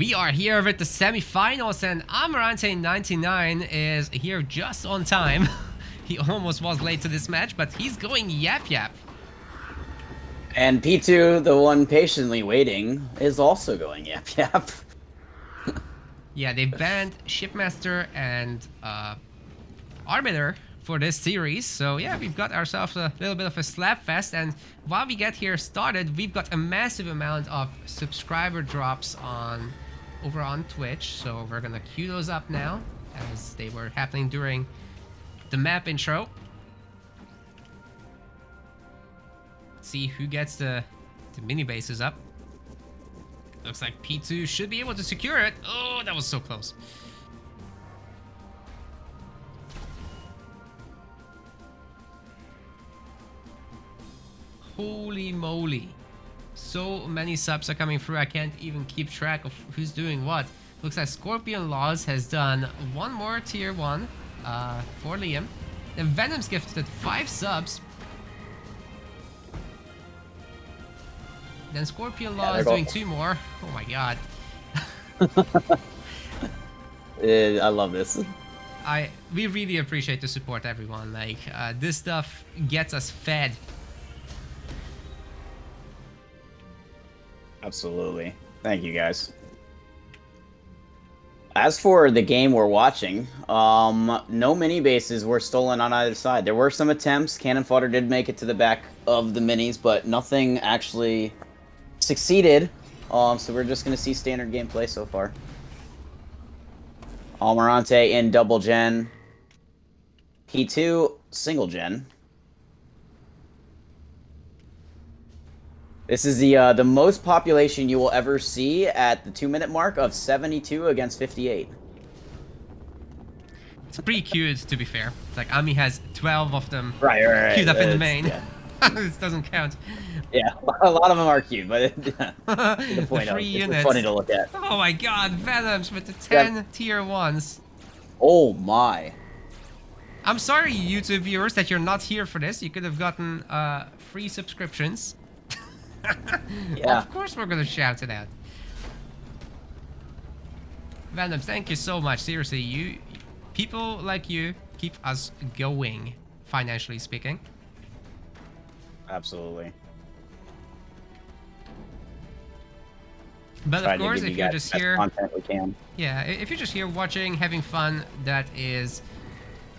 We are here with the semifinals, and Almirante 99 is here just on time. He almost was late to this match, but he's going yap yap. And P2, the one patiently waiting, is also going yap yap. Yeah, they banned Shipmaster and Arbiter for this series, so yeah, we've got ourselves a little bit of a slap fest. And while we get here started, we've got a massive amount of subscriber drops over on Twitch, so we're gonna queue those up now as they were happening during the map intro. See who gets the mini bases up. Looks like P2 should be able to secure it. Oh, that was so close. Holy moly. So many subs are coming through, I can't even keep track of who's doing what. Looks like Scorpion Laws has done one more tier 1 for Liam. Then Venom's gifted 5 subs. Then Scorpion Law is doing 2 more. Oh my god. I love this. We really appreciate the support, everyone. Like, this stuff gets us fed. Absolutely. Thank you, guys. As for the game we're watching, no mini bases were stolen on either side. There were some attempts. Cannon Fodder did make it to the back of the minis, but nothing actually succeeded. So we're just going to see standard gameplay so far. Almirante in double gen. P2 single gen. This is the most population you will ever see at the 2-minute mark of 72 against 58. It's pretty cute, to be fair. It's like Ami has 12 of them right, queued up in the main. Yeah. This doesn't count. Yeah, a lot of them are cute, but the point the it's funny to look at. Oh my god, Venoms with the 10 tier 1s. Oh my. I'm sorry, YouTube viewers, that you're not here for this. You could have gotten free subscriptions. Yeah. Of course we're gonna shout it out. Venom, thank you so much. Seriously, people like you keep us going, financially speaking. Absolutely. But of course, if you're just here, content we can. Yeah, if you're just here watching, having fun, that is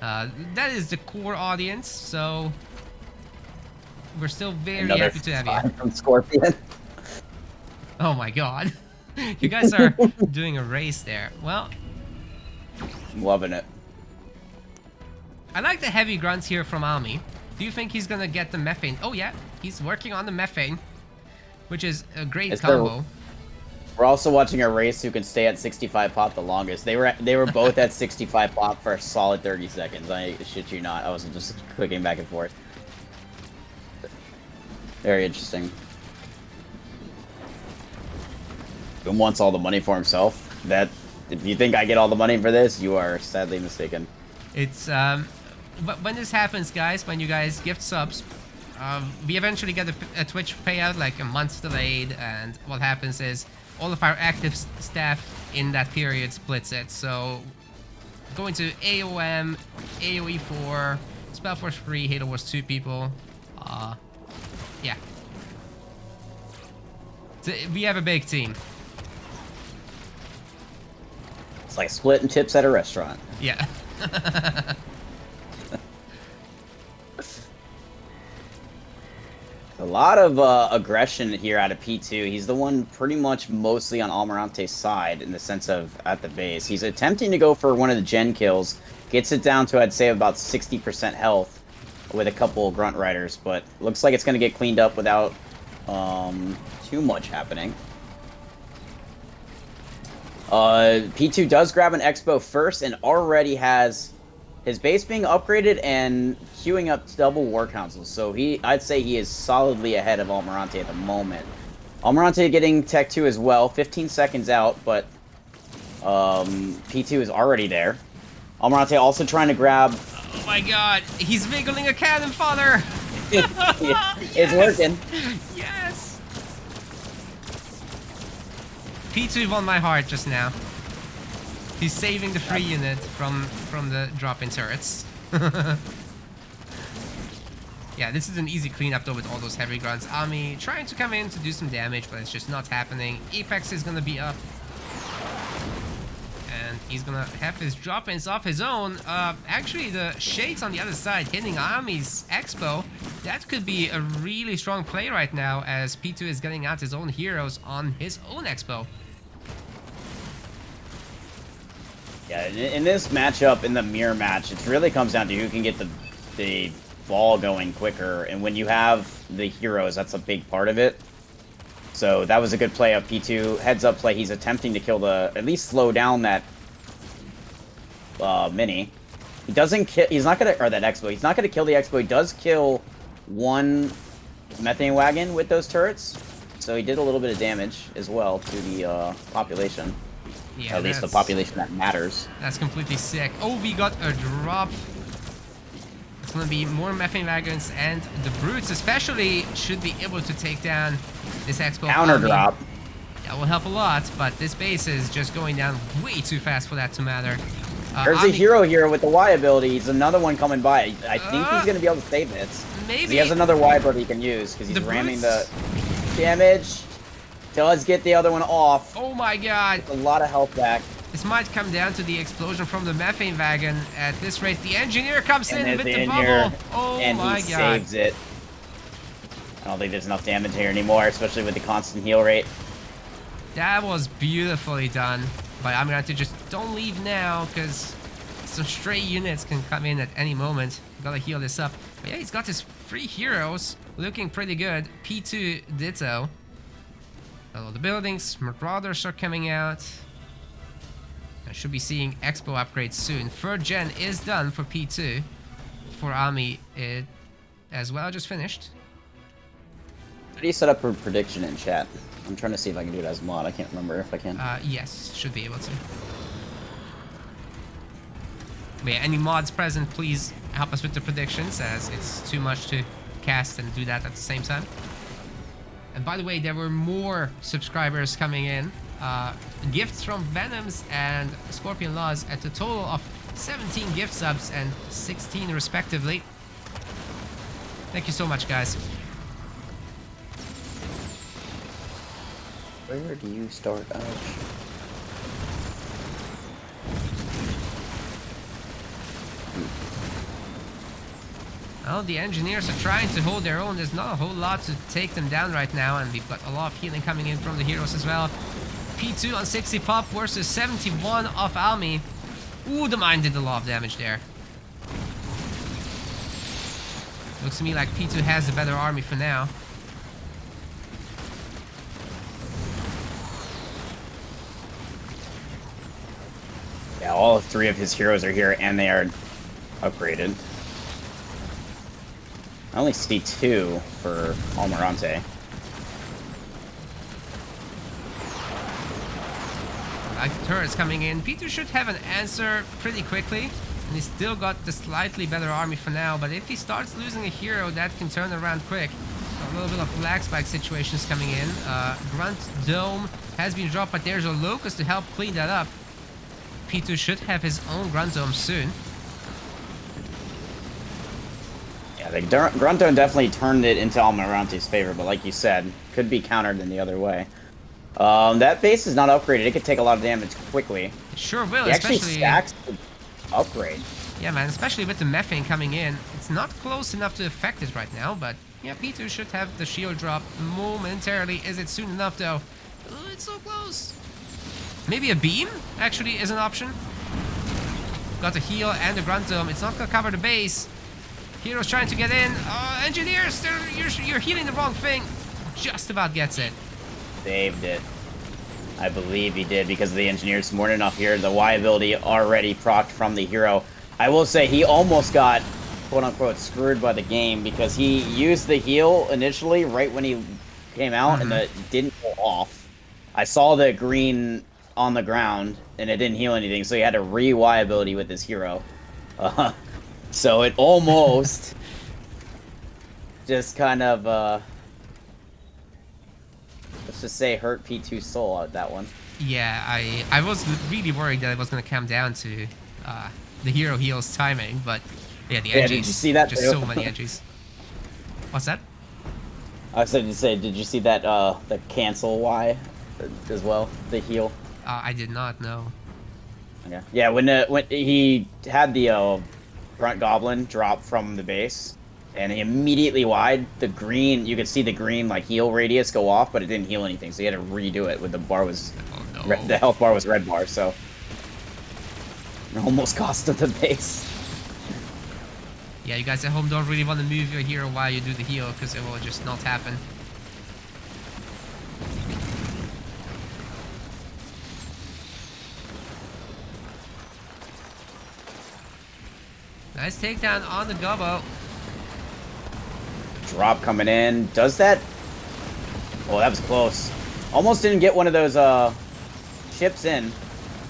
the core audience. So we're still very happy to have you. From Scorpion. Oh my god. You guys are doing a race there. Well, I'm loving it. I like the heavy grunts here from Ami. Do you think he's gonna get the methane? Oh yeah, he's working on the methane, which is a great combo. We're also watching a race who can stay at 65 pop the longest. They were both at 65 pop for a solid 30 seconds. I shit you not. I wasn't just clicking back and forth. Very interesting. Who wants all the money for himself? If you think I get all the money for this, you are sadly mistaken. It's but when this happens, guys, when you guys gift subs, we eventually get a Twitch payout like a month delayed, and what happens is all of our active staff in that period splits it. So going to AOM, AOE 4, Spellforce 3, Halo Wars 2 people. Yeah. So we have a big team. It's like splitting tips at a restaurant. Yeah. A lot of aggression here out of P2. He's the one pretty much mostly on Almirante's side in the sense of at the base. He's attempting to go for one of the gen kills. Gets it down to, I'd say, about 60% health with a couple Grunt Riders, but looks like it's going to get cleaned up without too much happening. P2 does grab an Expo first and already has his base being upgraded and queuing up double War Councils, so I'd say he is solidly ahead of Almirante at the moment. Almirante getting Tech 2 as well, 15 seconds out, but P2 is already there. Almirante also trying to grab... Oh my god, he's wiggling a cannon fodder! It's working. Yes! P2 won my heart just now. He's saving the free unit from the drop-in turrets. Yeah, this is an easy cleanup though with all those heavy grunts. Ami trying to come in to do some damage, but it's just not happening. Apex is gonna be up. And he's gonna have his drop-ins off his own. Actually, the Shades on the other side hitting Ami's Expo. That could be a really strong play right now as P2 is getting out his own heroes on his own Expo. Yeah, in this matchup, in the mirror match, it really comes down to who can get the ball going quicker. And when you have the heroes, that's a big part of it. So that was a good play of P2. Heads up play. He's attempting to kill at least slow down that mini. He doesn't kill. He's not gonna, or that Expo. He's not gonna kill the Expo. He does kill one methane wagon with those turrets. So he did a little bit of damage as well to the population. Yeah, at least the population that matters. That's completely sick. Oh, we got a drop. It's gonna be more methane wagons, and the brutes especially should be able to take down this Expo. Counter drop. That will help a lot, but this base is just going down way too fast for that to matter. There's a hero here with the Y ability. He's another one coming by. I think he's gonna be able to save this. Maybe. He has another Y ability he can use because he's ramming the damage. Does get the other one off. Oh my god. A lot of health back. This might come down to the explosion from the methane wagon. At this rate, the engineer comes in with the bubble. Oh and my he god. saves it. I don't think there's enough damage here anymore, especially with the constant heal rate. That was beautifully done by Almirante. Just don't leave now, because some stray units can come in at any moment. Gotta heal this up. But yeah, he's got his free heroes looking pretty good. P2 ditto. All the buildings, Marauders are coming out. I should be seeing Expo upgrades soon. Third gen is done for P2. For Ami, it as well just finished. How do you set up a prediction in chat? I'm trying to see if I can do it as mod. I can't remember if I can. Yes, should be able to. But yeah, any mods present, please help us with the predictions, as it's too much to cast and do that at the same time. And by the way, there were more subscribers coming in. Gifts from Venoms and Scorpion Laws at a total of 17 gift subs and 16 respectively. Thank you so much, guys. Where do you start out? Well, the engineers are trying to hold their own. There's not a whole lot to take them down right now, and we've got a lot of healing coming in from the heroes as well. P2 on 60 pop versus 71 off Almi. Ooh, the mine did a lot of damage there. Looks to me like P2 has the better army for now. Yeah, all three of his heroes are here, and they are upgraded. I only see 2 for Almirante. Like the turrets coming in, P2 should have an answer pretty quickly. And he's still got the slightly better army for now, but if he starts losing a hero, that can turn around quick. A little bit of Black Spike situations coming in. Grunt Dome has been dropped, but there's a Locust to help clean that up. P2 should have his own Grunt Dome soon. Yeah, the Grunt Dome definitely turned it into Almirante's favor, but like you said, could be countered in the other way. That base is not upgraded. It could take a lot of damage quickly. It sure will, he especially... actually stacks the upgrade. Yeah, man, especially with the methane coming in. It's not close enough to affect it right now, but yeah, P2 should have the shield drop momentarily. Is it soon enough, though? Oh, it's so close. Maybe a beam, actually, is an option. Got the heal and the Grunt Dome. It's not gonna cover the base. Heroes trying to get in. Engineers, you're healing the wrong thing. Just about gets it. Saved it. I believe he did because the engineers smart enough here. The Y ability already procced from the hero. I will say he almost got, quote unquote, screwed by the game because he used the heal initially right when he came out and it didn't go off. I saw the green on the ground and it didn't heal anything, so he had a re-Y ability with his hero. So it almost just kind of let's just say hurt P2's soul at that one. Yeah, I was really worried that it was gonna come down to the hero heals timing, but yeah, the Yeah, did you NGs, see that just too? so many NGs. What's that? I was to say, did you see that the cancel Y as well? The heal. I did not know. Okay. Yeah, when he had the front goblin drop from the base, and he immediately wide the green. You could see the green like heal radius go off, but it didn't heal anything, so he had to redo it. With the bar was Oh the no. health bar was red bar, so it almost cost him the base. Yeah, you guys at home don't really want to move your hero while you do the heal, because it will just not happen. Nice takedown on the gobbo. Drop coming in. Does that? Oh, that was close. Almost didn't get one of those ships in.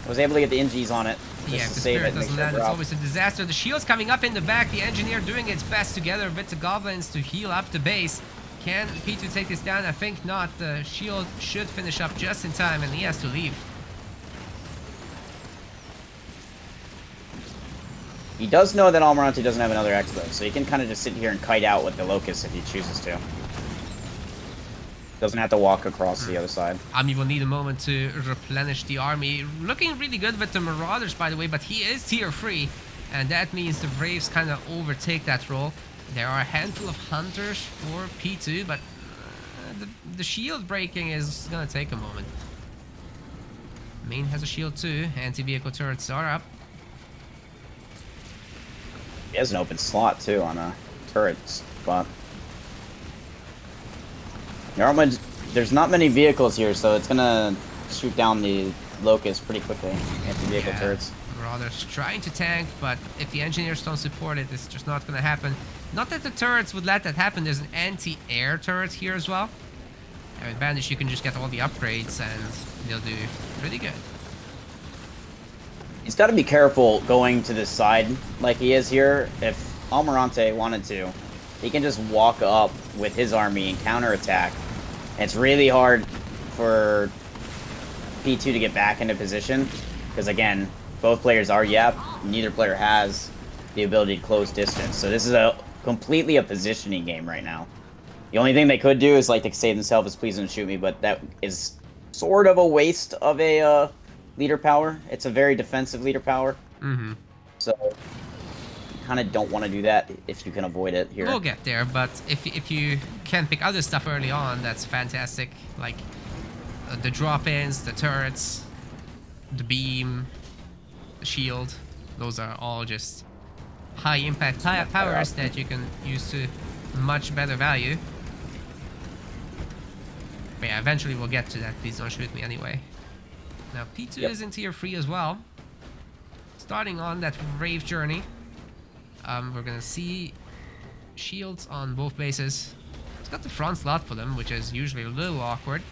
Was able to get the NGs on it. Yeah, Just if to the save spirit it. doesn't land, it's always a disaster. The shield's coming up in the back. The engineer doing its best together with the goblins to heal up the base. Can P2 take this down? I think not. The shield should finish up just in time, and he has to leave. He does know that Almirante doesn't have another X, though, so he can kind of just sit here and kite out with the Locust if he chooses to. Doesn't have to walk across the other side. Ami will need a moment to replenish the army. Looking really good with the Marauders, by the way, but he is tier 3, and that means the Braves kind of overtake that role. There are a handful of Hunters for P2, but the shield breaking is going to take a moment. Main has a shield too. Anti-vehicle turrets are up. He has an open slot, too, on a turret spot. There's not many vehicles here, so it's gonna shoot down the Locust pretty quickly. Anti-vehicle turrets. Marauders trying to tank, but if the engineers don't support it, it's just not gonna happen. Not that the turrets would let that happen. There's an anti-air turret here as well. And with Bandage, you can just get all the upgrades, and they'll do really good. He's got to be careful going to this side like he is here. If Almirante wanted to, he can just walk up with his army and counterattack. And it's really hard for P2 to get back into position. Because again, both players are Yap. Neither player has the ability to close distance. So this is completely a positioning game right now. The only thing they could do is like to save themselves is please don't shoot me. But that is sort of a waste of a leader power. It's a very defensive leader power. Mm-hmm. So kind of don't want to do that if you can avoid it here. We'll get there, but if you can pick other stuff early on, that's fantastic. Like the drop-ins, the turrets, the beam, the shield. Those are all just high-impact powers that you can use to much better value. But yeah, eventually we'll get to that. Please don't shoot me anyway. Now P2 is in tier 3 as well. Starting on that Rave journey. We're gonna see shields on both bases. It's got the front slot for them, which is usually a little awkward.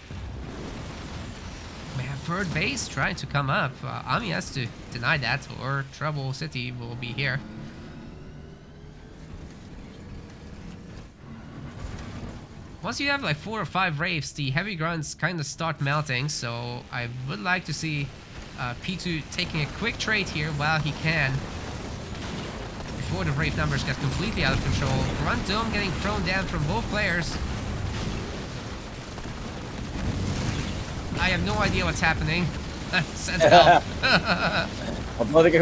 We have third base trying to come up. Ami has to deny that, or Trouble City will be here. Once you have like 4 or 5 Raves, the heavy grunts kind of start melting, so I would like to see P2 taking a quick trade here while he can, before the Rave numbers get completely out of control. Grunt Dome getting thrown down from both players. I have no idea what's happening. Sentinel.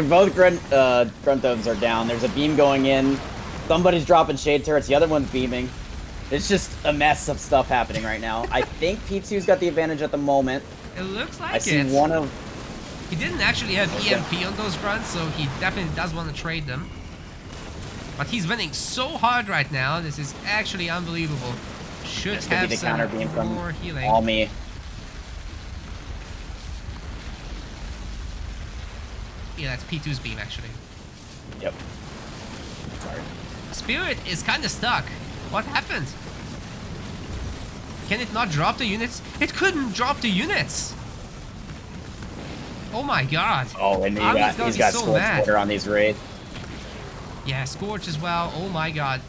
Both grunt domes are down. There's a beam going in. Somebody's dropping shade turrets. The other one's beaming. It's just a mess of stuff happening right now. I think P2's got the advantage at the moment. It looks like I see one of... He didn't actually have EMP on those grunts, so he definitely does want to trade them. But he's winning so hard right now. This is actually unbelievable. Should have the some counter beam from more healing. Almi. Yeah, that's P2's beam actually. Yep. Sorry. Spirit is kind of stuck. What happened? Can it not drop the units? It couldn't drop the units! Oh my god. Oh, and he's got so Scorch on these raids. Yeah, Scorch as well. Oh my god.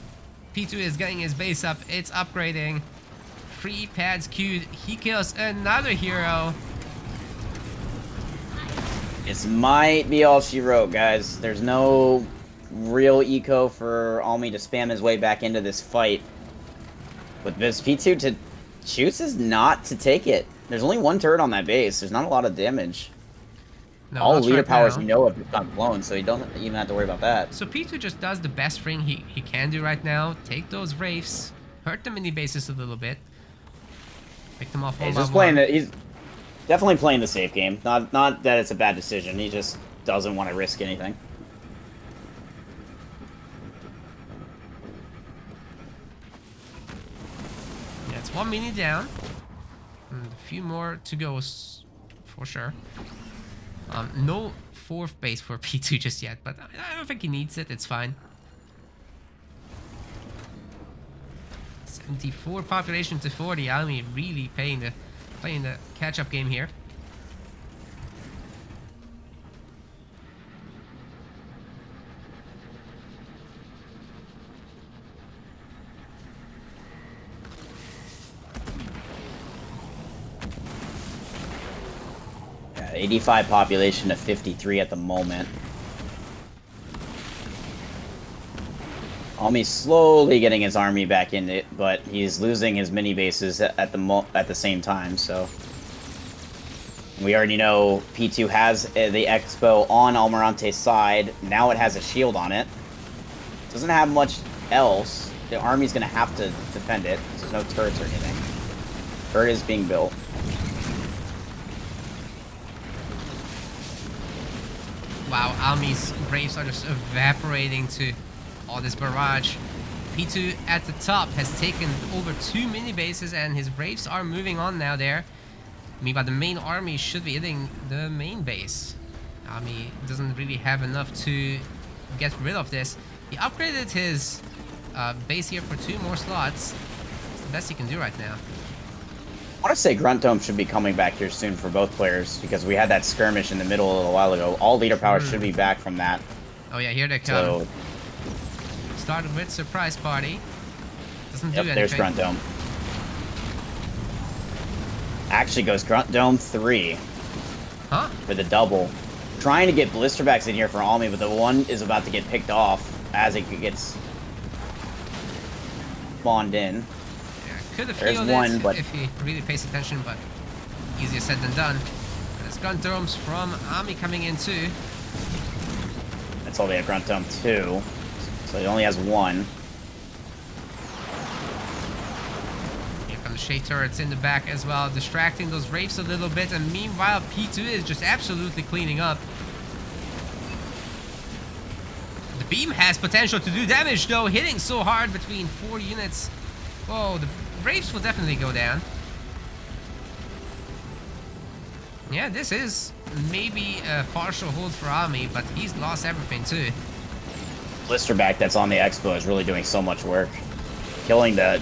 P2 is getting his base up. It's upgrading. 3 pads queued. He kills another hero. This might be all she wrote, guys. There's no real eco for Almi to spam his way back into this fight. With this P2 to chooses not to take it. There's only one turret on that base. There's not a lot of damage. No, All not leader right powers now. you know have got blown, so you don't even have to worry about that. So P2 just does the best thing he can do right now. Take those Wraiths, hurt the mini bases a little bit. Pick them off one He's by just playing one. he's definitely playing the safe game. Not that it's a bad decision. He just doesn't want to risk anything. Yeah, it's one mini down. And a few more to go for sure. No fourth base for P2 just yet, but I don't think he needs it. It's fine. 74 population to 40. Almi really playing the catch-up game here. Yeah, 85 population to 53 at the moment. Almi's slowly getting his army back in it, but he's losing his mini bases at the same time. So we already know P2 has the Expo on Almirante's side. Now it has a shield on it. Doesn't have much else. The army's gonna have to defend it. There's no turrets or anything. Turret is being built. Wow, Almi's Braves are just evaporating to all this barrage. P2 at the top has taken over 2 mini bases and his Braves are moving on now there. Meanwhile, the main army should be hitting the main base. Almi doesn't really have enough to get rid of this. He upgraded his base here for 2 more slots. It's the best he can do right now. I want to say Grunt Dome should be coming back here soon for both players because we had that skirmish in the middle a little while ago. All leader powers should be back from that. Oh yeah, here they come. So, Started with surprise party. Doesn't do anything. there's Grunt Dome. Actually goes Grunt Dome 3 Huh? for the double. Trying to get blisterbacks in here for Almi, but the one is about to get picked off as it gets spawned in. Yeah, could have There's healed one, it but if he really pays attention, but easier said than done. There's gun domes from Almi coming in too. that's all they have, Grunt Dome 2. So he only has 1. Here come the shade turrets in the back as well, distracting those Wraiths a little bit, and meanwhile P2 is just absolutely cleaning up. The beam has potential to do damage though, hitting so hard between 4 units. Oh, the Wraiths will definitely go down. Yeah, this is maybe a partial hold for Almi, but he's lost everything too. Blisterback that's on the Expo is really doing so much work. Killing the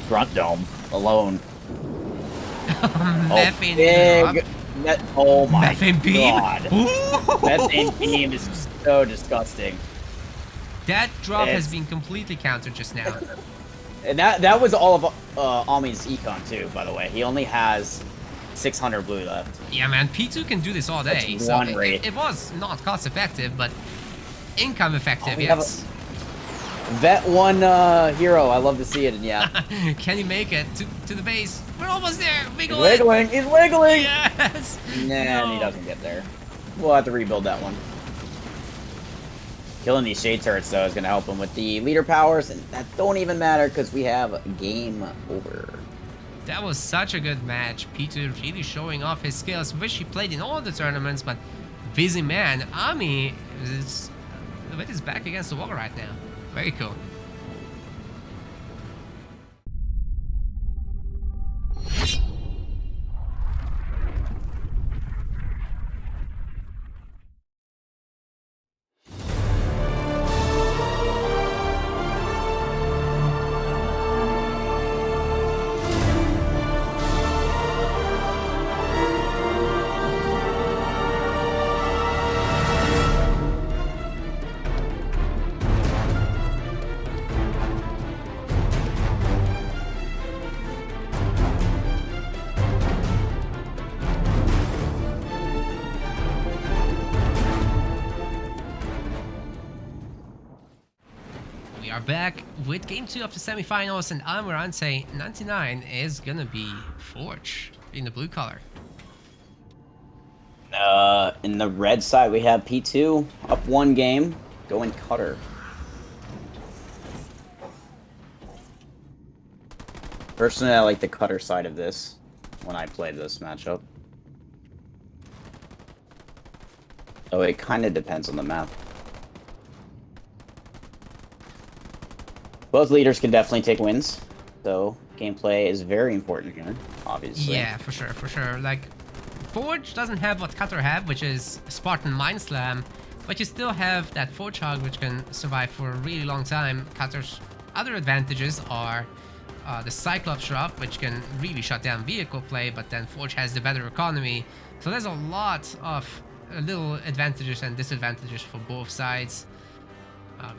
Grunt Dome alone. Methane big oh my Methane beam? god. Methane beam is so disgusting. That drop has been completely countered just now. And that was all of Almi's econ too, by the way. He only has 600 blue left. Yeah, man, P2 can do this all day. That's So one rate. it was not cost effective, but income effective, we have yes. Vet 1 hero, I love to see it, and yeah. Can he make it to the base? We're almost there. He's Wiggle it. wiggling, he's wiggling! Yes. Nah, and he doesn't get there. We'll have to rebuild that one. Killing these shade turrets, though, is going to help him with the leader powers, and that don't even matter because we have game over. That was such a good match. P2 really showing off his skills. Wish he played in all the tournaments, but busy man. Almi is with his back against the wall right now. Very cool. We are back with game 2 of the semifinals, and Almirante 99 is gonna be Forge in the blue color. In the red side, we have P2 up 1 game, going Cutter. Personally, I like the Cutter side of this when I played this matchup. Oh, it kind of depends on the map. Both leaders can definitely take wins, so gameplay is very important here, obviously. Yeah, for sure. Like, Forge doesn't have what Cutter have, which is Spartan Mind Slam, but you still have that Forge Hog, which can survive for a really long time. Cutter's other advantages are the Cyclops Drop, which can really shut down vehicle play, but then Forge has the better economy. So there's a lot of little advantages and disadvantages for both sides.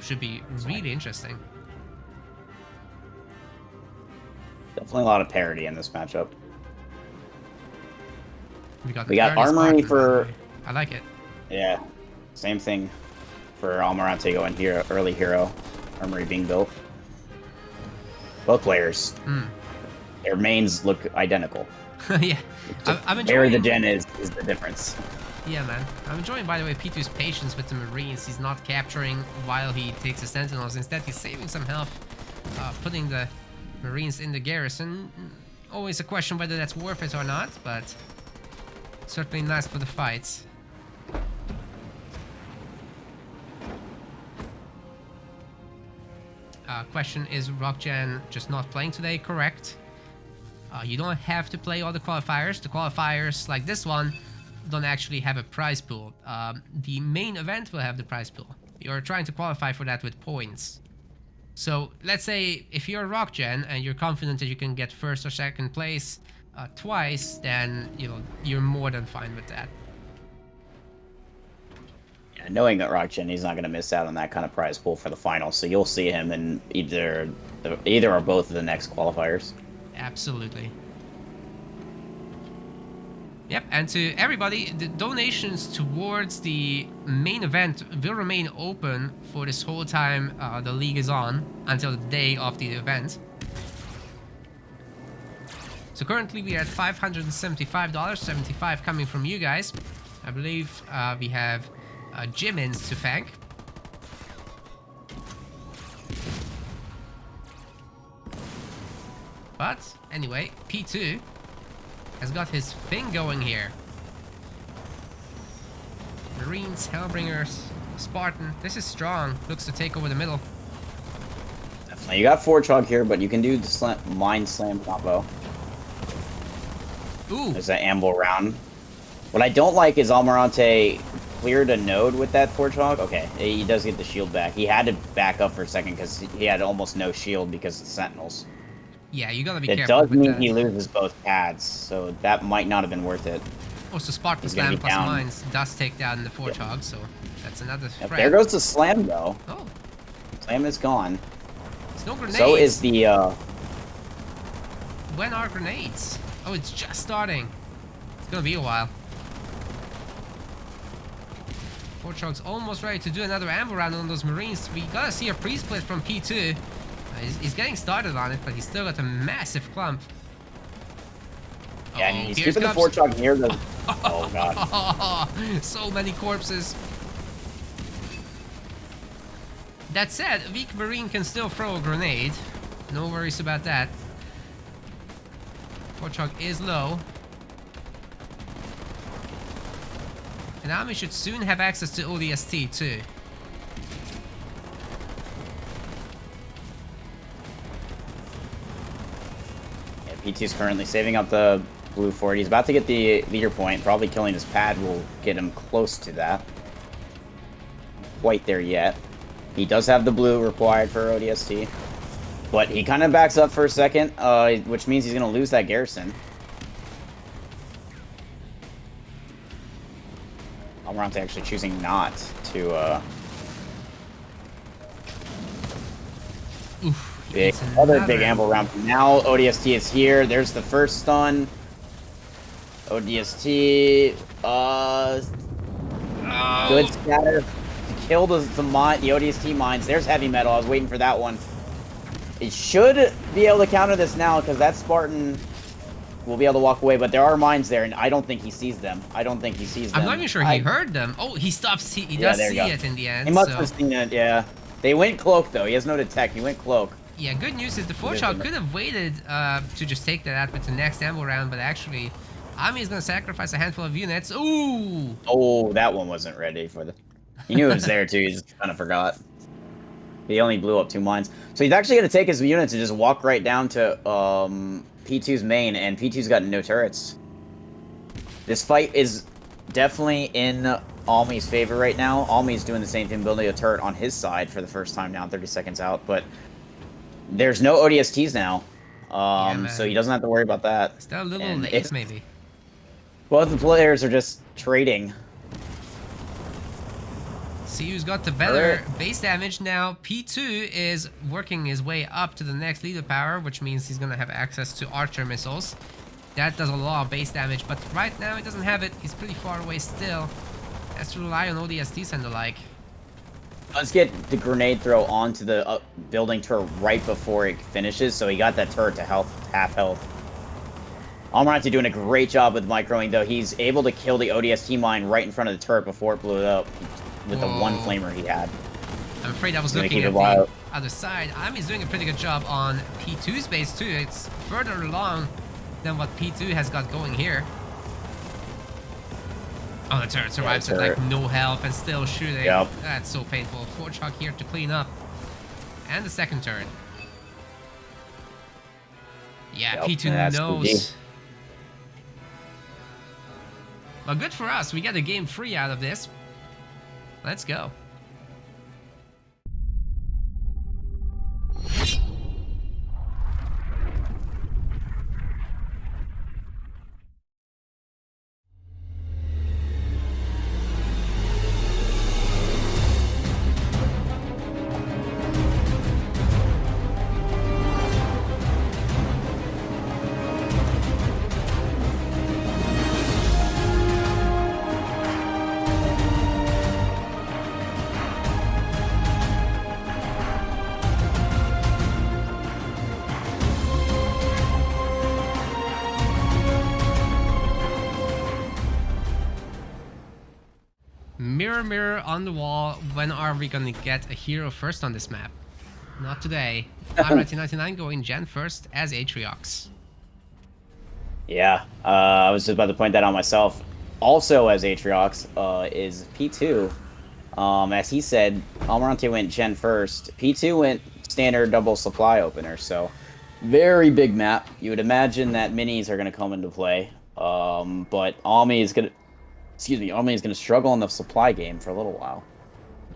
Should be really interesting. Definitely a lot of parity in this matchup. We got Armory for... I like it. Yeah, same thing for Almirante going here, early hero. Armory being built. Both players. Their mains look identical. Yeah, I'm enjoying... Where the gen is the difference. Yeah, man. I'm enjoying, by the way, P2's patience with the Marines. He's not capturing while he takes the Sentinels. Instead, he's saving some health, putting the Marines in the garrison. Always a question whether that's worth it or not, but certainly nice for the fights. Question, is Rockgen just not playing today? Correct. You don't have to play all the qualifiers. The qualifiers, like this one, don't actually have a prize pool. The main event will have the prize pool. You're trying to qualify for that with points. So let's say if you're a Rockgen and you're confident that you can get first or second place twice, then you're more than fine with that. Yeah, knowing that Rockgen, he's not going to miss out on that kind of prize pool for the final, so you'll see him in either or both of the next qualifiers. Absolutely. Yep, and to everybody, the donations towards the main event will remain open for this whole time the league is on, until the day of the event. So currently we are at $575, 75 coming from you guys. I believe we have Jimin's to thank. But anyway, P2 has got his thing going here. Marines, Hellbringers, Spartan. This is strong. Looks to take over the middle. Definitely. You got Forge Hog here, but you can do the Mind Slam combo. Ooh. There's that amble round. What I don't like is Almirante cleared a node with that Forge Hog. Okay, he does get the shield back. He had to back up for a second because he had almost no shield because of the Sentinels. Yeah, you gotta be careful. It does mean he loses both pads, so that might not have been worth it. Also, Spartan Slam plus Mines does take down the Forge Hog, so that's another threat. There goes the Slam, though. Oh. Slam is gone. There's no grenades. So is the, When are grenades? Oh, it's just starting. It's gonna be a while. Forge Hog's almost ready to do another ammo round on those Marines. We gotta see a pre-split from P2. He's getting started on it, but he's still got a massive clump. Yeah, and he's keeping the Forge Hog near the... Oh, God. So many corpses. That said, a weak Marine can still throw a grenade. No worries about that. Forge Hog is low. And Ami should soon have access to ODST too. P2's currently saving up the blue fort. He's about to get the leader point. Probably killing his pad will get him close to that. Quite there yet. He does have the blue required for ODST. But he kind of backs up for a second, which means he's going to lose that garrison. Almirante actually choosing not to... Oof. Another big amble round. Now ODST is here. There's the first stun. ODST. Good scatter to kill the ODST mines. There's heavy metal. I was waiting for that one. It should be able to counter this now because that Spartan will be able to walk away. But there are mines there, and I don't think he sees them. I'm not even sure he heard them. Oh, he stops. He does see it in the end. He must have seen it, yeah. They went cloak, though. He has no detect. He went cloak. Yeah, good news is the Foreshot could have waited to just take that out with the next ammo round, but actually, Ami is going to sacrifice a handful of units. Ooh! Oh, that one wasn't ready for the... He knew it was there, too. He just kind of forgot. He only blew up 2 mines. So he's actually going to take his units and just walk right down to P2's main, and P2's got no turrets. This fight is definitely in Almi's favor right now. Almi's doing the same thing, building a turret on his side for the first time now, 30 seconds out, but there's no ODSTs now. So he doesn't have to worry about that. Still a little late, maybe. Both the players are just trading. See who's got the better base damage now. P2 is working his way up to the next leader power, which means he's going to have access to archer missiles. That does a lot of base damage, but right now he doesn't have it. He's pretty far away still. Has to rely on ODSTs and the like. Let's get the grenade throw onto the building turret right before it finishes, so he got that turret to half health. Almirante doing a great job with microing, though. He's able to kill the ODST mine right in front of the turret before it blew it up with the one flamer he had. I'm afraid I was looking at the other side. Ami's doing a pretty good job on P2's base, too. It's further along than what P2 has got going here. Oh, the turret survives with like no health and still shooting. Yep. That's so painful. Forchhawk here to clean up. And the second turret. Yeah, P2 knows. Well, good for us. We get a game 3 out of this. Let's go. Mirror, mirror on the wall, when are we gonna get a hero first on this map? Not today. Almirante 99 going Gen first as Atriox. Yeah, I was just about to point that out myself. Also as Atriox is P2. As he said, Almirante went Gen first. P2 went standard double supply opener, so very big map. You would imagine that minis are gonna come into play. But Almi is gonna struggle in the supply game for a little while.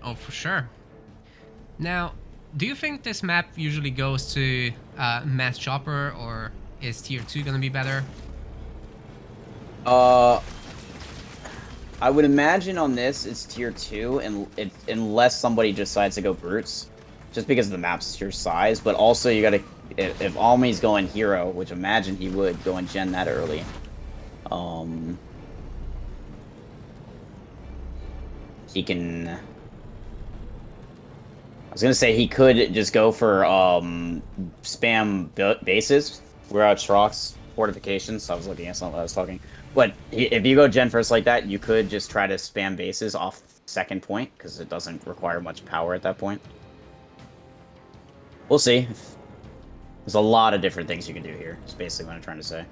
Oh, for sure. Now, do you think this map usually goes to Mass Chopper, or is Tier 2 gonna be better? I would imagine on this it's Tier 2, and unless somebody decides to go Brutes, just because the map's your size. But also you gotta, if Almi's going Hero, which imagine he would go in Gen that early, he can... I was gonna say he could just go for spam bases. We're out Shrock's fortifications, so I was looking at something I was talking. But if you go Gen first like that, you could just try to spam bases off second point, because it doesn't require much power at that point. We'll see. There's a lot of different things you can do here, is basically what I'm trying to say.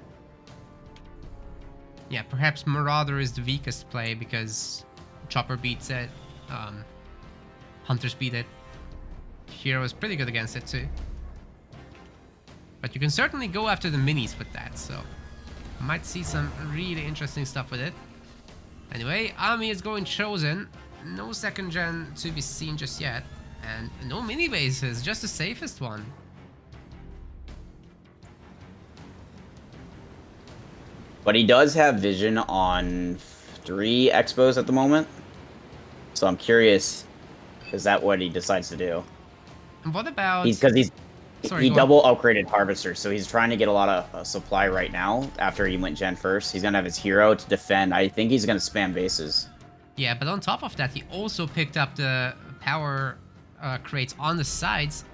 Yeah, perhaps Marauder is the weakest play, because Chopper beats it, Hunters beat it. Hero is pretty good against it too. But you can certainly go after the minis with that, so might see some really interesting stuff with it. Anyway, Ami is going Chosen. No second gen to be seen just yet. And no mini bases, just the safest one. But he does have vision on 3 expos at the moment. So I'm curious, is that what he decides to do? And what about... He double upgraded Harvester, so he's trying to get a lot of supply right now after he went Gen first. He's going to have his hero to defend. I think he's going to spam bases. Yeah, but on top of that, he also picked up the power crates on the sides,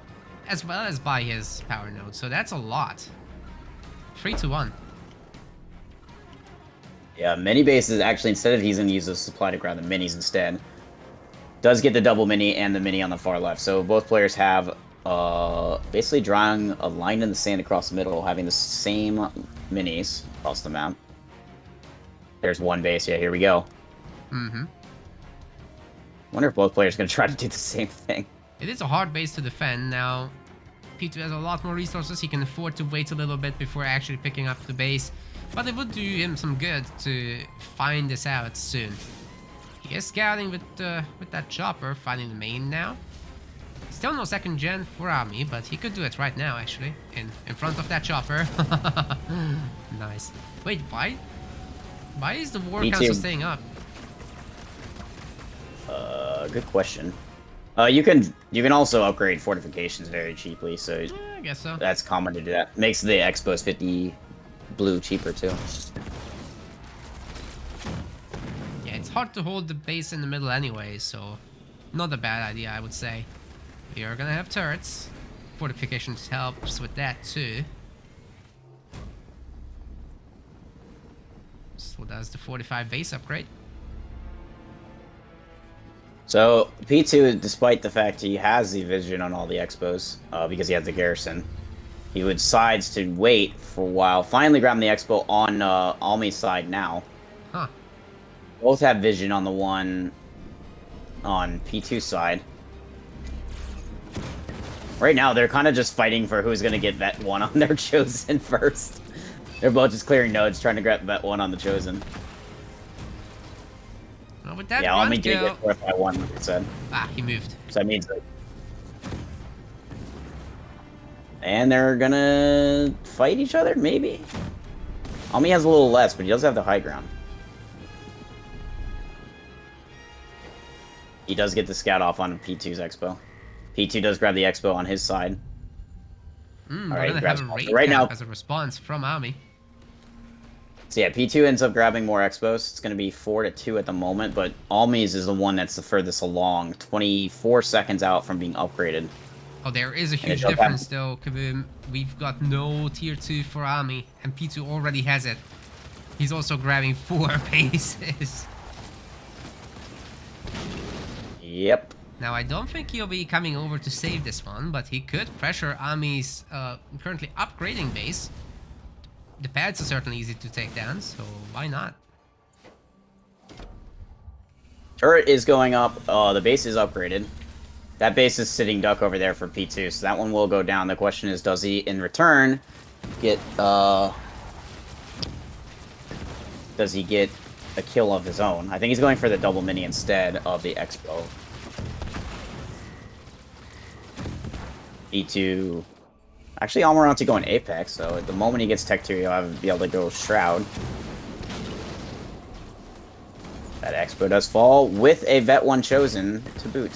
as well as by his power node. So that's a lot. 3-1. Yeah, mini bases actually, instead of he's going to use the supply to grab the minis instead. Does get the double mini and the mini on the far left. So both players have basically drawing a line in the sand across the middle, having the same minis across the map. There's one base. Yeah, here we go. Mm-hmm. Wonder if both players are going to try to do the same thing. It is a hard base to defend. Now, p2 has a lot more resources. He can afford to wait a little bit before actually picking up the base. But it would do him some good to find this out soon. He is scouting with that chopper, finding the main now. Still no second gen for Ami, but he could do it right now, actually. In front of that chopper. Nice. Wait, why? Why is the war council staying up? Good question. You can also upgrade fortifications very cheaply, so I guess so. that's common to do that. Makes the Expos 50 blue cheaper too. Yeah, it's hard to hold the base in the middle anyway, so not a bad idea, I would say. We are gonna have turrets. Fortifications helps with that too. So does the 45 base upgrade. So P2, despite the fact he has the vision on all the Expos, because he has the garrison, he would decides to wait for a while. Finally grabbing the Expo on Almi's side now. Huh. Both have vision on the one on P2's side. Right now, they're kind of just fighting for who's going to get Vet 1 on their Chosen first. They're both just clearing nodes, trying to grab Vet 1 on the Chosen. Well, with that yeah, run Almi did get Qualifier 1, like I said. Ah, he moved. So that means like... And they're gonna fight each other, maybe? Almi has a little less, but he does have the high ground. He does get the scout off on P2's Expo. P2 does grab the Expo on his side. We're gonna have a raid right now as a response from Ami. So yeah, P2 ends up grabbing more Expos. It's going to be 4-2 at the moment, but Almi's is the one that's the furthest along. 24 seconds out from being upgraded. Oh, there is a huge difference though, Kaboom. We've got no tier 2 for Ami, and P2 already has it. He's also grabbing 4 bases. Yep. Now, I don't think he'll be coming over to save this one, but he could pressure Ami's currently upgrading base. The pads are certainly easy to take down, so why not? Turret is going up. The base is upgraded. That base is sitting duck over there for P2, so that one will go down. The question is, does he, in return, get... does he get a kill of his own? I think he's going for the double mini instead of the Expo. P2... Actually, Almirante going Apex, so at the moment he gets Tech 2, he'll be able to go Shroud. That Expo does fall, with a Vet 1 chosen to boot.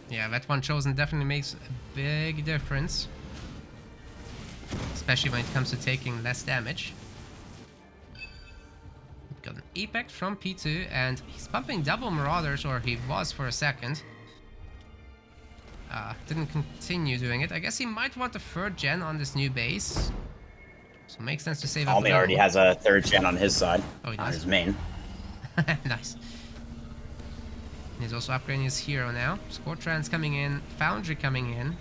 Yeah, Vet 1 chosen definitely makes a big difference. Especially when it comes to taking less damage. We've got an Apex from P2, and he's pumping double Marauders, or he was for a second. Didn't continue doing it. I guess he might want a 3rd gen on this new base. So it makes sense to save up. Almi already has a 3rd gen on his side. Oh, he on does? his main. Nice. He's also upgrading his hero now. Scortrans coming in, Foundry coming in.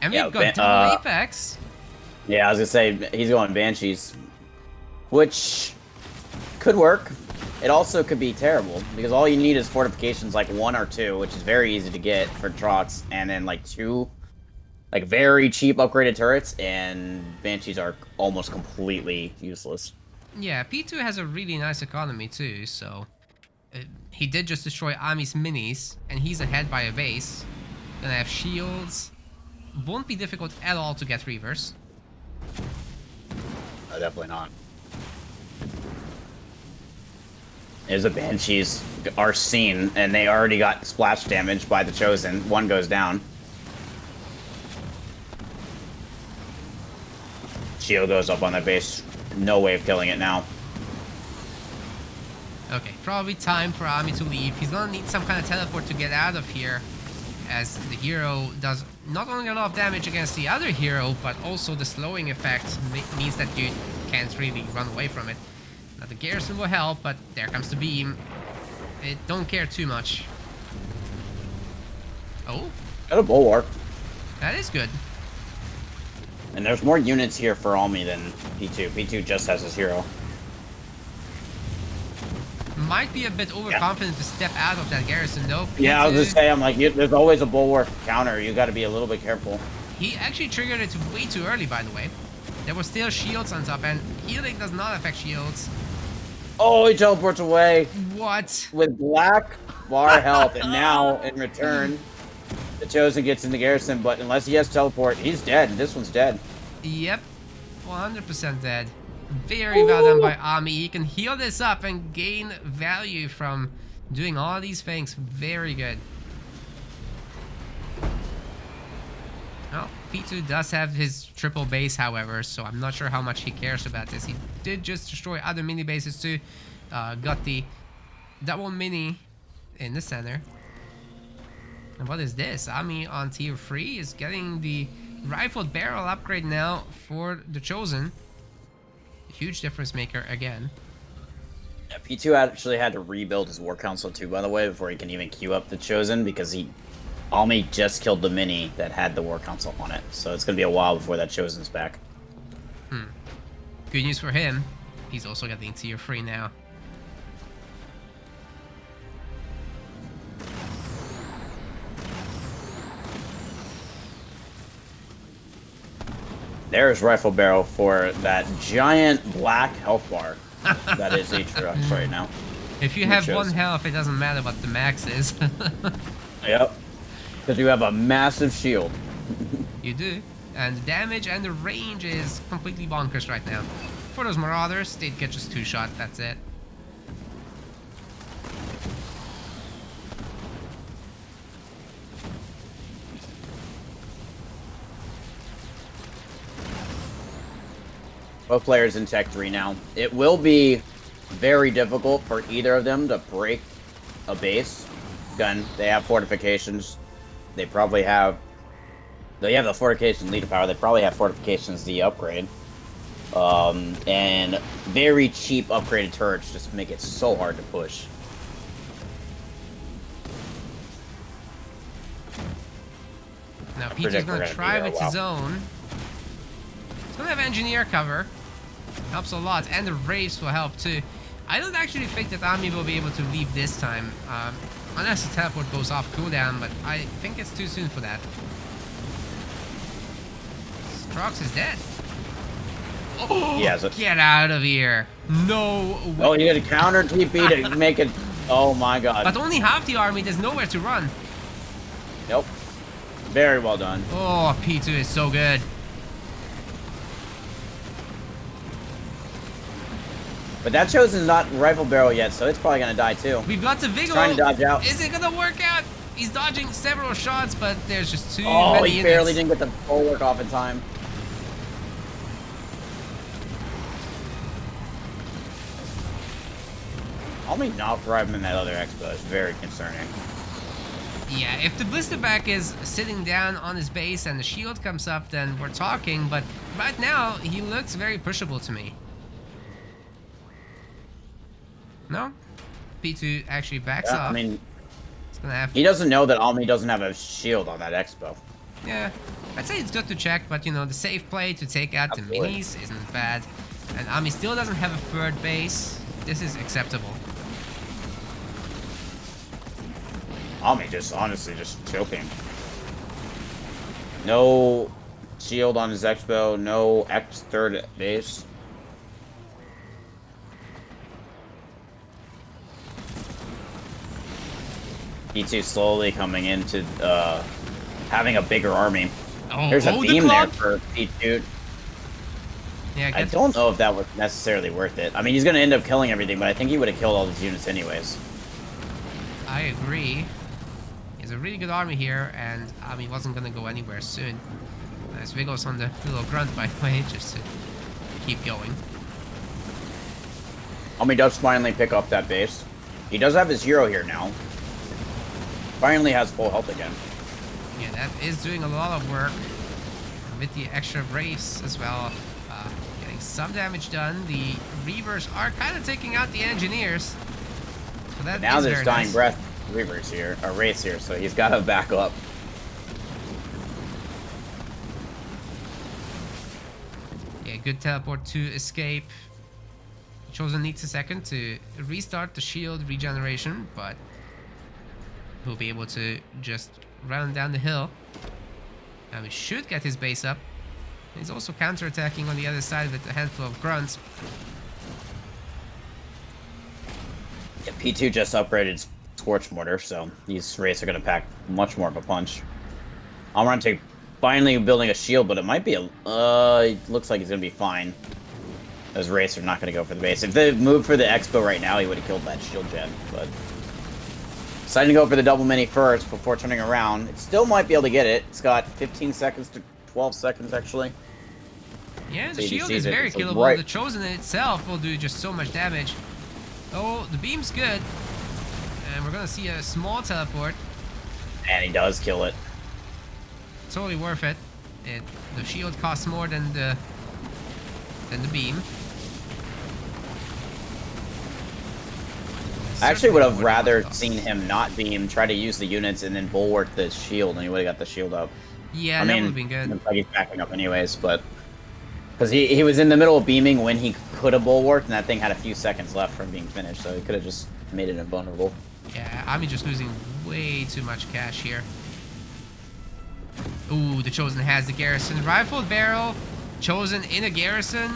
And we've got double Apex. Yeah, I was gonna say, he's going Banshees. Which could work. It also could be terrible, because all you need is fortifications like 1 or 2, which is very easy to get for Trox, and then like 2, like very cheap upgraded turrets, and Banshees are almost completely useless. Yeah, P2 has a really nice economy too, so... he did just destroy Ami's minis, and he's ahead by a base. Gonna have shields. Won't be difficult at all to get Reavers. Definitely not. Is the Banshees are seen, and they already got splash damage by the Chosen. One goes down. Shield goes up on their base. No way of killing it now. Okay, probably time for Ami to leave. He's gonna need some kind of teleport to get out of here, as the hero does not only a lot of damage against the other hero, but also the slowing effect means that you can't really run away from it. Now the garrison will help, but there comes the beam. It don't care too much. Oh, Got a bulwark. that is good. And there's more units here for Almi than P2. P2 just has his hero. Might be a bit overconfident to step out of that garrison though. Yeah, I was just saying, I'm like, there's always a bulwark counter. You got to be a little bit careful. He actually triggered it way too early, by the way. There were still shields on top, and healing does not affect shields. Oh, he teleports away What? with black bar health, and now in return, the Chosen gets in the garrison. But unless he has teleport, he's dead. This one's dead. Yep, 100% dead. Very well done by Ami. He can heal this up and gain value from doing all these things. Very good. Well, P2 does have his triple base, however, so I'm not sure how much he cares about this. He did just destroy other mini bases too. Got the double mini in the center. And what is this? Ami on tier 3 is getting the rifled barrel upgrade now for the Chosen. Huge difference maker again. Yeah, P2 actually had to rebuild his war council too, by the way, before he can even queue up the Chosen, because Almi just killed the mini that had the war council on it. So it's gonna be a while before that Chosen's back. Good news for him. He's also getting tier 3 now. There's rifle barrel for that giant black health bar that is Atriox right now. If you have 1 health, it doesn't matter what the max is. Yep. Because you have a massive shield. You do. And the damage and the range is completely bonkers right now. For those Marauders, they get just 2 shots, that's it. Both players in Tech 3 now. It will be very difficult for either of them to break a base. Gun, they have fortifications. They probably have... They have the fortification leader power. They probably have fortifications the upgrade. And very cheap upgraded turrets just make it so hard to push. Now Peter's gonna try with his own. He's gonna have engineer cover. Helps a lot, and the Wraiths will help too. I don't actually think that Ami will be able to leave this time, unless the teleport goes off cooldown, but I think it's too soon for that. Strox is dead. Oh, get out of here. No way. Oh, you got a counter TP to make it... Oh my god. But only half the army, there's nowhere to run. Nope. Very well done. Oh, P2 is so good. But that Chosen's not rifle barrel yet, so it's probably gonna die too. We've got the Vigil. Trying to dodge out. Is it gonna work out? He's dodging several shots, but there's just too many units. He barely didn't get the bulwark off in time. Only not driving in that other expo is very concerning. Yeah, if the Blisterback is sitting down on his base and the shield comes up, then we're talking, but right now, he looks very pushable to me. No? P2 actually backs off. I mean, it's gonna have... he doesn't know that Almi doesn't have a shield on that expo. Yeah, I'd say it's good to check, but you know, the safe play to take out the minis isn't bad. And Ami still doesn't have a third base. This is acceptable. Almi just honestly just choking. No shield on his expo, no X third base. P2 slowly coming into having a bigger army. Oh, There's a beam the there for P2. Yeah, I don't know if that was necessarily worth it. I mean, he's going to end up killing everything, but I think he would have killed all these units anyways. I agree. He has a really good army here, and he wasn't going to go anywhere soon. Nice wiggles on the little grunt, by the way, just to keep going. He does finally pick up that base. He does have his hero here now. Finally has full health again. Yeah, that is doing a lot of work with the extra braves as well. Getting some damage done. The Reavers are kind of taking out the engineers. So that now there's dying nice. breath Reavers here, or Wraiths here, so he's got to back up. Yeah, good teleport to escape. Chosen needs a second to restart the shield regeneration, but he'll be able to just run down the hill. And we should get his base up. He's also counterattacking on the other side with a handful of grunts. Yeah, P2 just upgraded Scorch Mortar, so these Wraiths are going to pack much more of a punch. Almirante finally building a shield, but it might be a... it looks like it's going to be fine. Those Wraiths are not going to go for the base. If they moved for the Expo right now, he would have killed that shield gen, but... deciding to go for the double mini first before turning around. It still might be able to get it. It's got 15 seconds to 12 seconds, actually. Yeah, the shield is very killable. Right. The Chosen itself will do just so much damage. Oh, the beam's good. And we're going to see a small teleport. And he does kill it. Totally worth it. The shield costs more than the beam. I actually would have rather seen him not beam, try to use the units, and then bulwark the shield, and he would have got the shield up. Yeah, that would have been good. Looks like he's backing up anyways, but... because he was in the middle of beaming when he could have bulwarked, and that thing had a few seconds left from being finished, so he could have just made it invulnerable. Yeah, I'm just losing way too much cash here. Ooh, the Chosen has the garrison. Rifled barrel, Chosen in a garrison,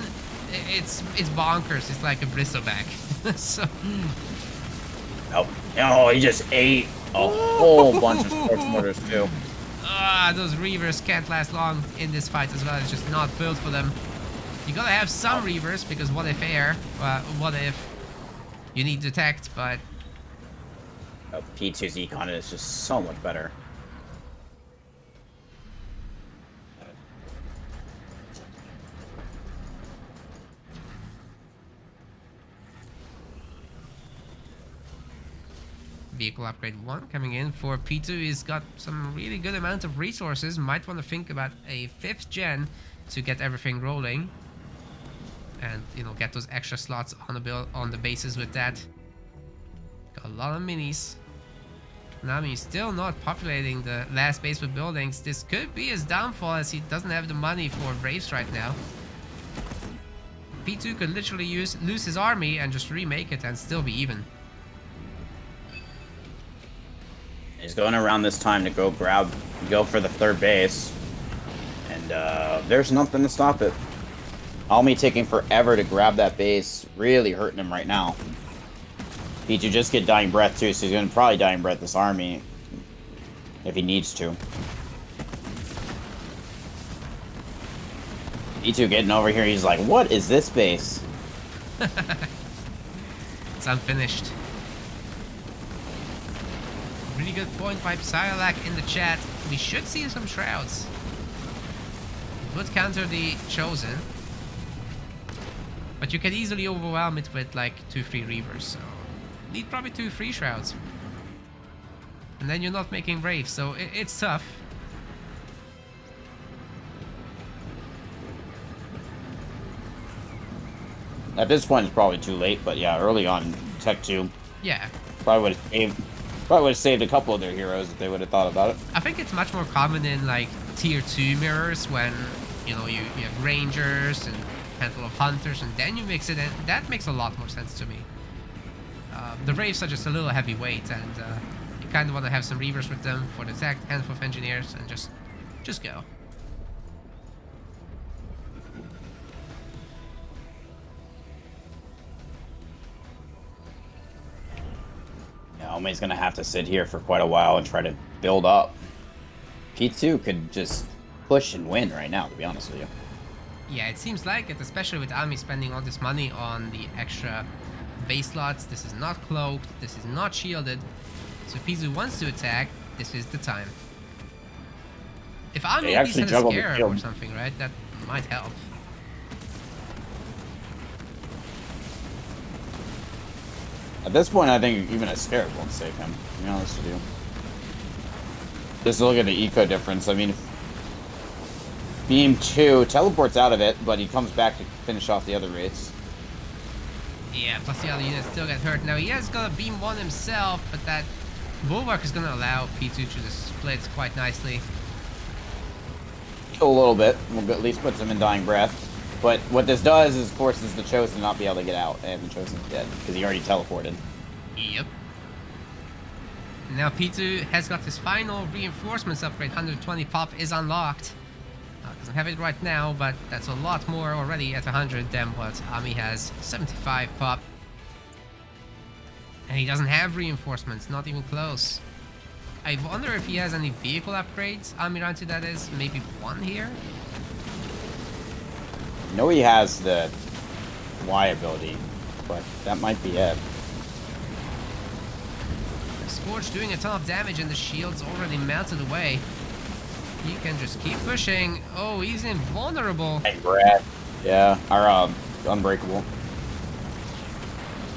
it's bonkers. It's like a bristleback. So... oh, he just ate a whole bunch of Scorch Mortars, too. Those Reavers can't last long in this fight as well. It's just not built for them. You gotta have some Reavers, because what if air? What if you need detect, but... P2's econ is just so much better. Vehicle upgrade 1 coming in for P2. He's got some really good amount of resources. Might want to think about a 5th gen to get everything rolling. And, you know, get those extra slots on the bases with that. Got a lot of minis. Nami is still not populating the last base with buildings. This could be his downfall, as he doesn't have the money for Braves right now. P2 could literally lose his army and just remake it and still be even. He's going around this time to go for the 3rd base. And there's nothing to stop it. Almi taking forever to grab that base, really hurting him right now. P2 just get Dying Breath too, so he's going to probably Dying Breath this army if he needs to. P2 getting over here, he's like, what is this base? It's unfinished. Really good point by Psylocke in the chat. We should see some Shrouds. It would counter the Chosen. But you can easily overwhelm it with like 2-3 Reavers, so... need probably 2-3 Shrouds. And then you're not making Braves, so it's tough. At this point, it's probably too late, but yeah, early on, Tech 2. Yeah. Probably would have saved a couple of their heroes if they would have thought about it. I think it's much more common in like tier 2 mirrors when, you know, you have Rangers and a handful of Hunters, and then you mix it in. That makes a lot more sense to me. The Braves are just a little heavyweight, and you kind of want to have some Reavers with them for the attack, handful of Engineers, and just go. Yeah, Ome's going to have to sit here for quite a while and try to build up. P2 could just push and win right now, to be honest with you. Yeah, it seems like it, especially with Ami spending all this money on the extra base slots. This is not cloaked, this is not shielded. So if p2w wants to attack, this is the time. If Ami They at least actually had a juggled the scare shield. or something, right? That might help. At this point, I think even a scarab won't save him, to be honest with you. Just look at the eco difference. I mean, Beam 2 teleports out of it, but he comes back to finish off the other wraiths. Yeah, plus the other units still get hurt. Now he is gonna beam 1 himself, but that bulwark is gonna allow p2 to just split quite nicely. A little bit. We'll at least puts him in dying breath. But what this does is forces the Chosen to not be able to get out, and the Chosen's dead, because he already teleported. Yep. Now p2 has got his final reinforcements upgrade. 120 pop is unlocked. Doesn't have it right now, but that's a lot more already at 100 than what Ami has. 75 pop. And he doesn't have reinforcements, not even close. I wonder if he has any vehicle upgrades. Almirante, that is. Maybe one here? I know he has the Y ability, but that might be it. Scorch doing a ton of damage and the shield's already melted away. He can just keep pushing. Oh, he's invulnerable. Hey, Brad. Yeah, our Unbreakable.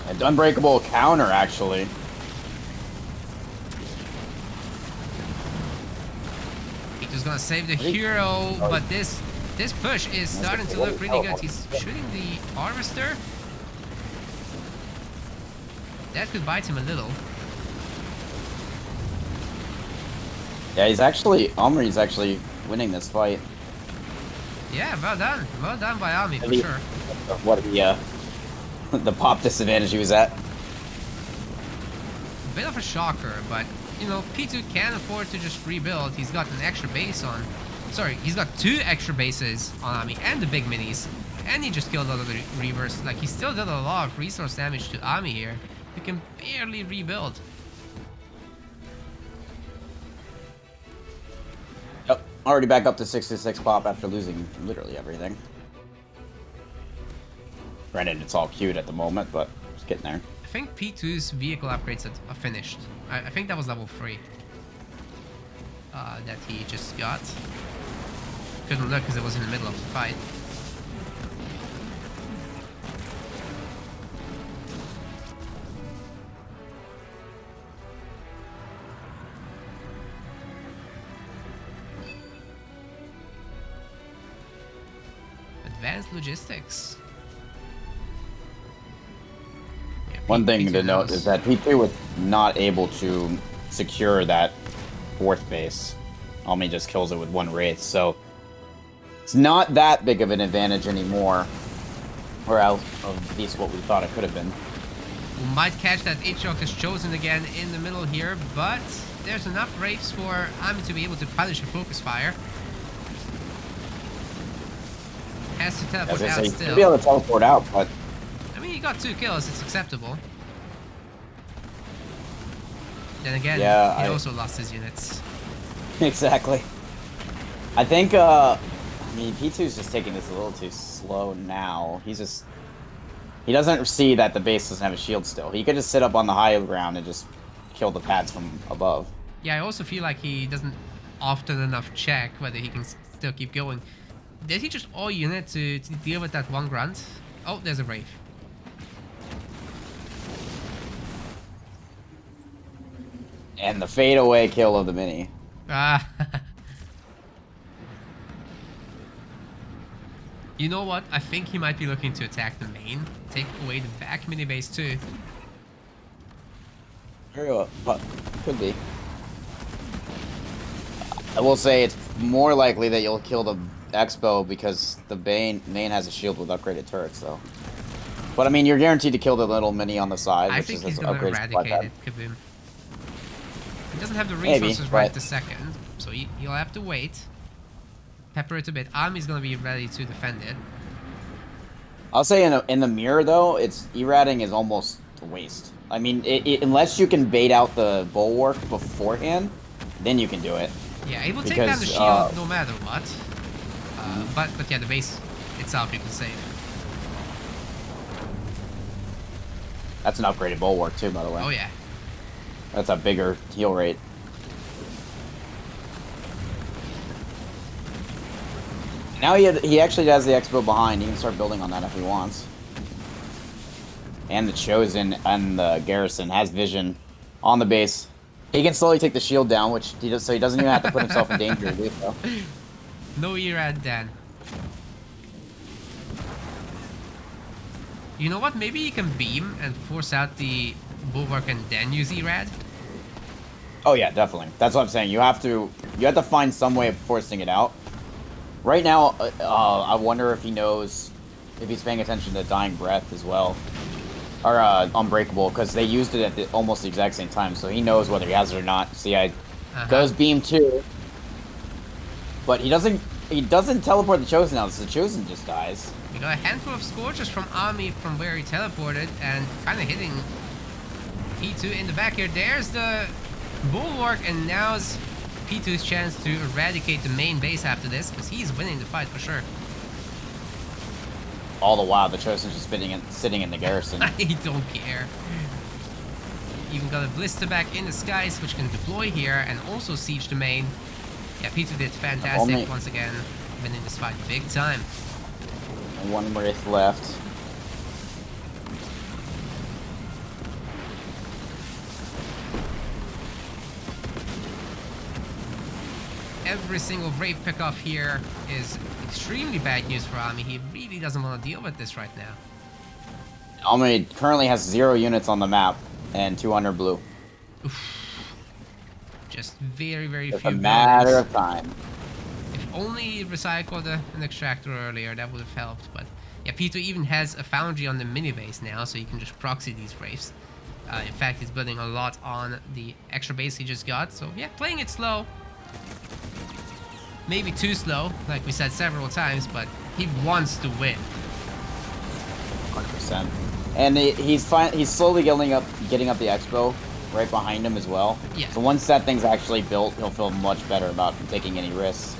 And Unbreakable counter, actually. He's gonna save the hero, but this push is starting to look really good. He's shooting the harvester. That could bite him a little. Yeah, he's actually, Omri's actually winning this fight. Yeah, well done. Well done by Ami, for sure. What the pop disadvantage he was at. A bit of a shocker, but, you know, p2 can afford to just rebuild. He's got an extra base on... Sorry, he's got 2 extra bases on Ami and the big minis. And he just killed all of the reavers. Like, he still did a lot of resource damage to Ami here. He can barely rebuild. Yep, already back up to 66 pop after losing literally everything. Granted, it's all queued at the moment, but just getting there. I think p2's vehicle upgrades are finished. I think that was level 3. That he just got. Couldn't look because it was in the middle of the fight. Advanced logistics. Yeah, One thing P2 to note knows. is that P2 was not able to secure that 4th base. Almi just kills it with 1 wraith, so it's not that big of an advantage anymore. Or at least what we thought it could have been. We might catch that H-Shock is chosen again in the middle here, but there's enough wraiths for Ami to be able to punish a focus fire. Has to teleport As I out say, you still. should be able to teleport out, but I mean, he got 2 kills, it's acceptable. Then again, Yeah, he I- also lost his units. exactly. I think, I mean, P2's just taking this a little too slow now. He doesn't see that the base doesn't have a shield still. He could just sit up on the high ground and just kill the pads from above. Yeah, I also feel like he doesn't often enough check whether he can still keep going. Did he just all unit to deal with that 1 grunt? Oh, there's a Wraith. And the fadeaway kill of the mini. Ah. You know what? I think he might be looking to attack the main, take away the back mini base too. Very well, but could be. I will say it's more likely that you'll kill the Expo because the main has a shield with upgraded turrets, though. But I mean, you're guaranteed to kill the little mini on the side, I which think is he's an gonna upgrade. eradicate it, Kaboom. He doesn't have the Maybe, resources right but- this second, so he'll have to wait. Pepper it a bit. Ami's gonna be ready to defend it. I'll say in the mirror though, it's erading is almost a waste. I mean, unless you can bait out the bulwark beforehand, then you can do it. Yeah, he will take down the Because, shield no matter what. But yeah, the base itself, you can say. That's an upgraded bulwark too, by the way. Oh yeah. That's a bigger heal rate. Now he actually has the expo behind. He can start building on that if he wants. And the Chosen and the Garrison has vision on the base. He can slowly take the shield down, which he does, so he doesn't even have to put himself in danger to do so. No Erad Dan. You know what? Maybe you can beam and force out the bulwark and then use Erad. Oh yeah, definitely. That's what I'm saying. You have to find some way of forcing it out. Right now, I wonder if he knows, if he's paying attention to Dying Breath as well. Or Unbreakable, because they used it at almost the exact same time, so he knows whether he has it or not. See, goes beam 2, but he doesn't teleport the Chosen out, so the Chosen just dies. We got a handful of Scorches from Ami from where he teleported, and kind of hitting p2 in the back here. There's the Bulwark, and now's p2's chance to eradicate the main base after this, because he's winning the fight for sure. All the while, the Chosen's just sitting in the Garrison. I don't care. Even got a Blister back in the skies, which can deploy here and also siege the main. Yeah, p2 did fantastic once again, winning this fight big time. And one Wraith left. Every single Wraith pickoff here is extremely bad news for Ami. He really doesn't want to deal with this right now. Ami currently has 0 units on the map and 200 blue. Oof. Just very, very it's few. A matter of time. If only he recycled an extractor earlier, that would have helped. But yeah, p2 even has a foundry on the mini base now, so you can just proxy these Wraiths. In fact, he's building a lot on the extra base he just got. So yeah, playing it slow. Maybe too slow, like we said several times, but he wants to win. 100%. And he's slowly getting up the expo right behind him as well. Yeah. So once that thing's actually built, he'll feel much better about taking any risks.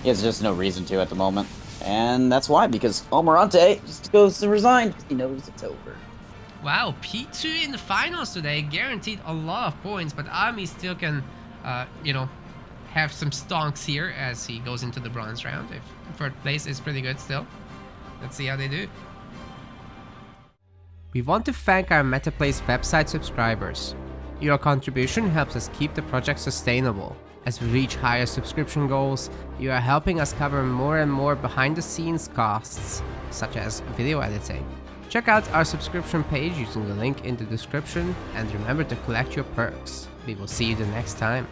He has just no reason to at the moment. And that's why, because Almirante just goes to resign. He knows it's over. Wow, p2 in the finals today, guaranteed a lot of points, but Ami still can, you know, have some stonks here as he goes into the bronze round. If third place is pretty good still. Let's see how they do. We want to thank our MetaPlace website subscribers. Your contribution helps us keep the project sustainable. As we reach higher subscription goals, you are helping us cover more and more behind the scenes costs, such as video editing. Check out our subscription page using the link in the description, and remember to collect your perks. We will see you the next time.